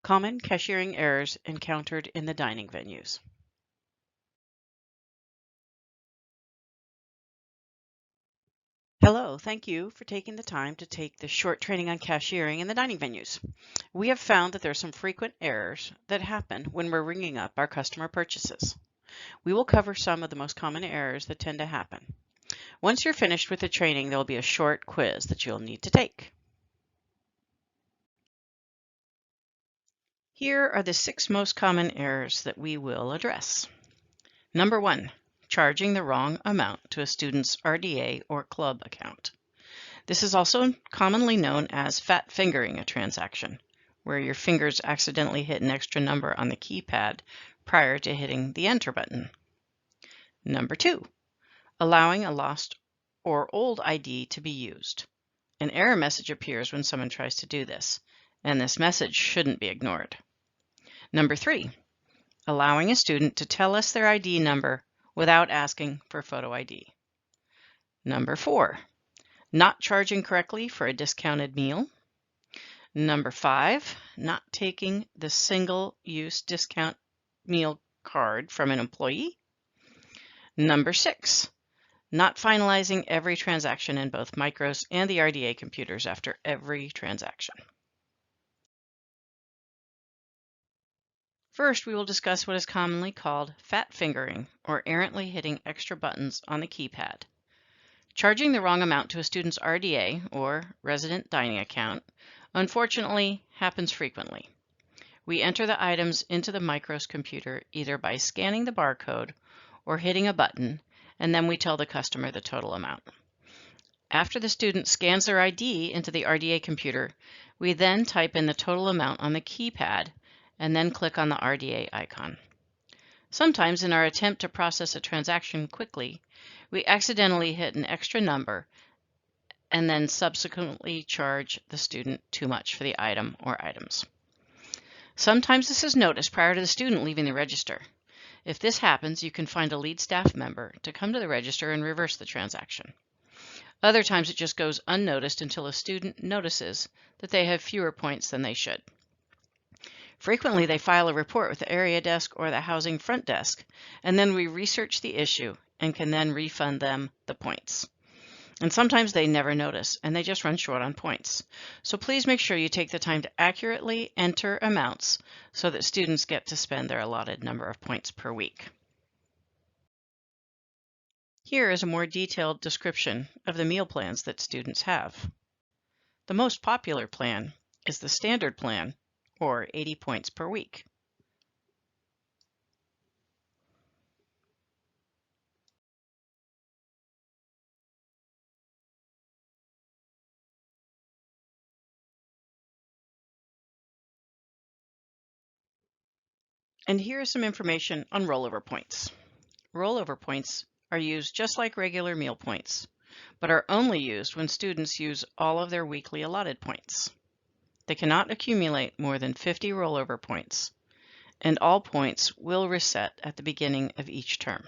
Common cashiering errors encountered in the dining venues. Hello, thank you for taking the time to take this short training on cashiering in the dining venues. We have found that there are some frequent errors that happen when we're ringing up our customer purchases. We will cover some of the most common errors that tend to happen. Once you're finished with the training, there will be a short quiz that you'll need to take. Here are the 6 most common errors that we will address. Number 1, charging the wrong amount to a student's RDA or club account. This is also commonly known as fat fingering a transaction, where your fingers accidentally hit an extra number on the keypad prior to hitting the enter button. Number 2, allowing a lost or old ID to be used. An error message appears when someone tries to do this, and this message shouldn't be ignored. Number 3, allowing a student to tell us their ID number without asking for photo ID. Number 4, not charging correctly for a discounted meal. Number 5, not taking the single-use discount meal card from an employee. Number 6, not finalizing every transaction in both Micros and the RDA computers after every transaction. First, we will discuss what is commonly called fat fingering, or errantly hitting extra buttons on the keypad. Charging the wrong amount to a student's RDA, or resident dining account, unfortunately happens frequently. We enter the items into the Micros computer either by scanning the barcode or hitting a button, and then we tell the customer the total amount. After the student scans their ID into the RDA computer, we then type in the total amount on the keypad and then click on the RDA icon. Sometimes in our attempt to process a transaction quickly, we accidentally hit an extra number and then subsequently charge the student too much for the item or items. Sometimes this is noticed prior to the student leaving the register. If this happens, you can find a lead staff member to come to the register and reverse the transaction. Other times it just goes unnoticed until a student notices that they have fewer points than they should. Frequently, they file a report with the area desk or the housing front desk, and then we research the issue and can then refund them the points. And sometimes they never notice and they just run short on points. So please make sure you take the time to accurately enter amounts so that students get to spend their allotted number of points per week. Here is a more detailed description of the meal plans that students have. The most popular plan is the standard plan, or 80 points per week. And here is some information on rollover points. Rollover points are used just like regular meal points, but are only used when students use all of their weekly allotted points. They cannot accumulate more than 50 rollover points, and all points will reset at the beginning of each term.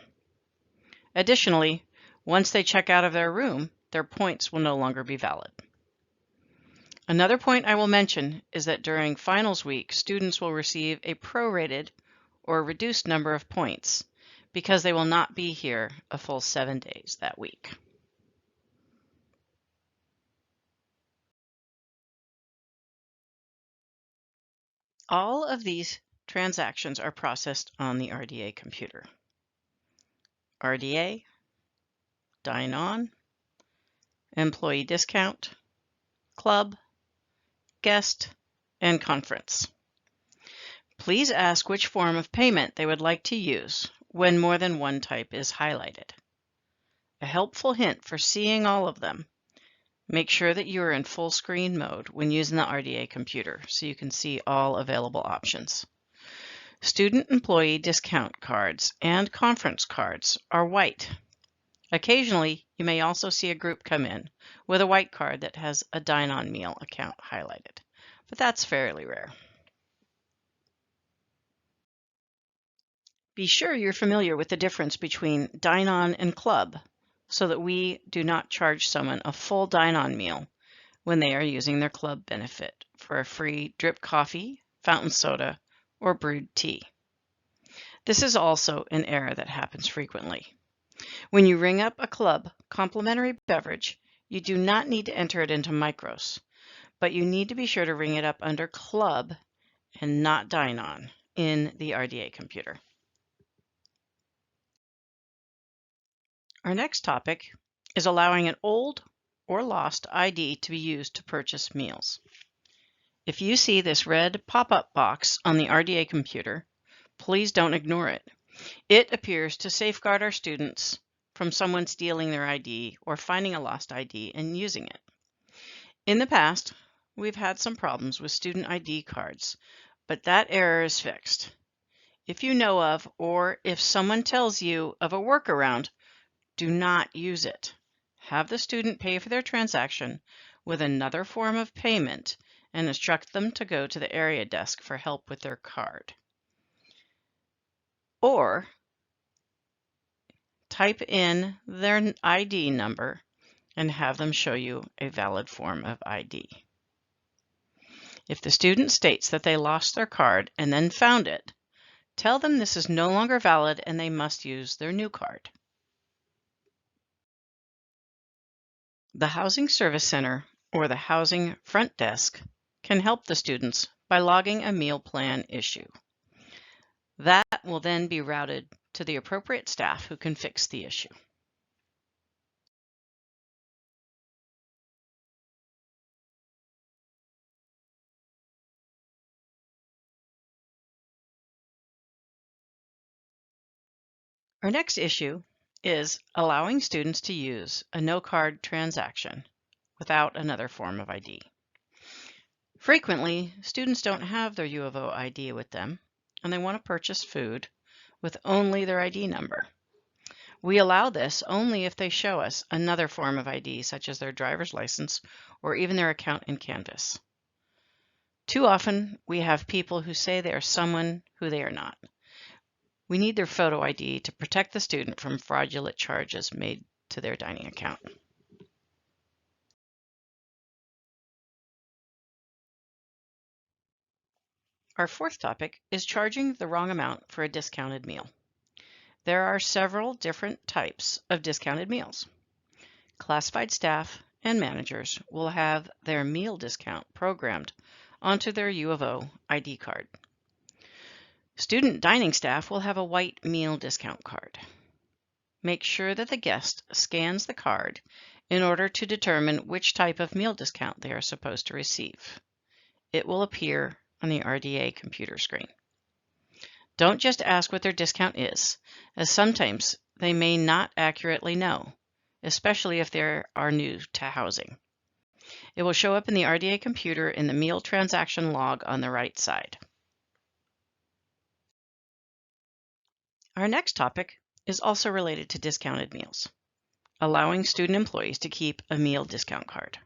Additionally, once they check out of their room, their points will no longer be valid. Another point I will mention is that during finals week, students will receive a prorated or reduced number of points because they will not be here a full 7 days that week. All of these transactions are processed on the RDA computer. RDA, Dine On, Employee Discount, Club, Guest, and Conference. Please ask which form of payment they would like to use when more than one type is highlighted. A helpful hint for seeing all of them: make sure that you are in full screen mode when using the RDA computer so you can see all available options. Student employee discount cards and conference cards are white. Occasionally, you may also see a group come in with a white card that has a Dine On meal account highlighted, but that's fairly rare. Be sure you're familiar with the difference between Dine On and Club so that we do not charge someone a full Dine On meal when they are using their club benefit for a free drip coffee, fountain soda, or brewed tea. This is also an error that happens frequently. When you ring up a club complimentary beverage, you do not need to enter it into micros, but you need to be sure to ring it up under club and not dine on in the RDA computer. Our next topic is allowing an old or lost ID to be used to purchase meals. If you see this red pop-up box on the RDA computer, please don't ignore it. It appears to safeguard our students from someone stealing their ID or finding a lost ID and using it. In the past, we've had some problems with student ID cards, but that error is fixed. If you know of, or if someone tells you of a workaround, do not use it. Have the student pay for their transaction with another form of payment and instruct them to go to the area desk for help with their card. Or type in their ID number and have them show you a valid form of ID. If the student states that they lost their card and then found it, tell them this is no longer valid and they must use their new card. The Housing Service Center or the Housing Front Desk can help the students by logging a meal plan issue. That will then be routed to the appropriate staff who can fix the issue. Our next issue is allowing students to use a no-card transaction without another form of ID. Frequently, students don't have their U of O ID with them, and they want to purchase food with only their ID number. We allow this only if they show us another form of ID, such as their driver's license or even their account in Canvas. Too often, we have people who say they are someone who they are not. We need their photo ID to protect the student from fraudulent charges made to their dining account. Our fourth topic is charging the wrong amount for a discounted meal. There are several different types of discounted meals. Classified staff and managers will have their meal discount programmed onto their U of O ID card. Student dining staff will have a white meal discount card. Make sure that the guest scans the card in order to determine which type of meal discount they are supposed to receive. It will appear on the RDA computer screen. Don't just ask what their discount is, as sometimes they may not accurately know, especially if they are new to housing. It will show up in the RDA computer in the meal transaction log on the right side. Our next topic is also related to discounted meals, allowing student employees to keep a meal discount card.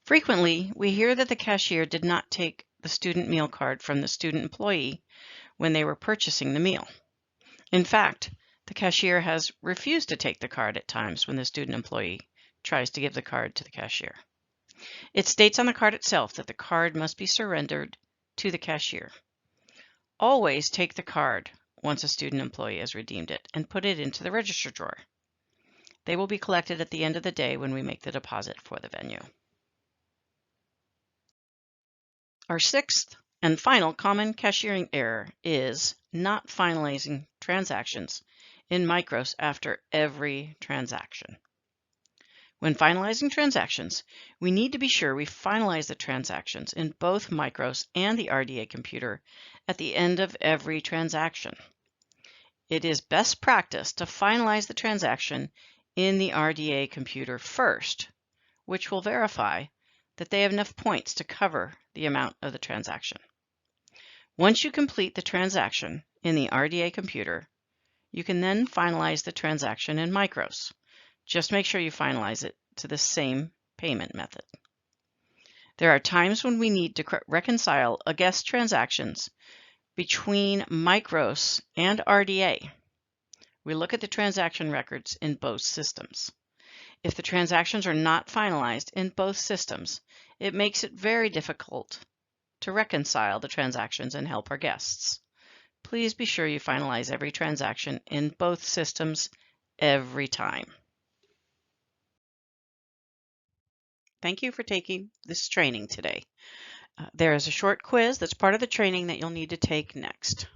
Frequently, we hear that the cashier did not take the student meal card from the student employee when they were purchasing the meal. In fact, the cashier has refused to take the card at times when the student employee tries to give the card to the cashier. It states on the card itself that the card must be surrendered to the cashier. Always take the card once a student employee has redeemed it and put it into the register drawer. They will be collected at the end of the day when we make the deposit for the venue. Our sixth and final common cashiering error is not finalizing transactions in micros after every transaction. When finalizing transactions, we need to be sure we finalize the transactions in both micros and the RDA computer at the end of every transaction. It is best practice to finalize the transaction in the RDA computer first, which will verify that they have enough points to cover the amount of the transaction. Once you complete the transaction in the RDA computer, you can then finalize the transaction in micros. Just make sure you finalize it to the same payment method. There are times when we need to reconcile a guest's transactions between micros and RDA. We look at the transaction records in both systems. If the transactions are not finalized in both systems, it makes it very difficult to reconcile the transactions and help our guests. Please be sure you finalize every transaction in both systems every time. Thank you for taking this training today. There is a short quiz that's part of the training that you'll need to take next.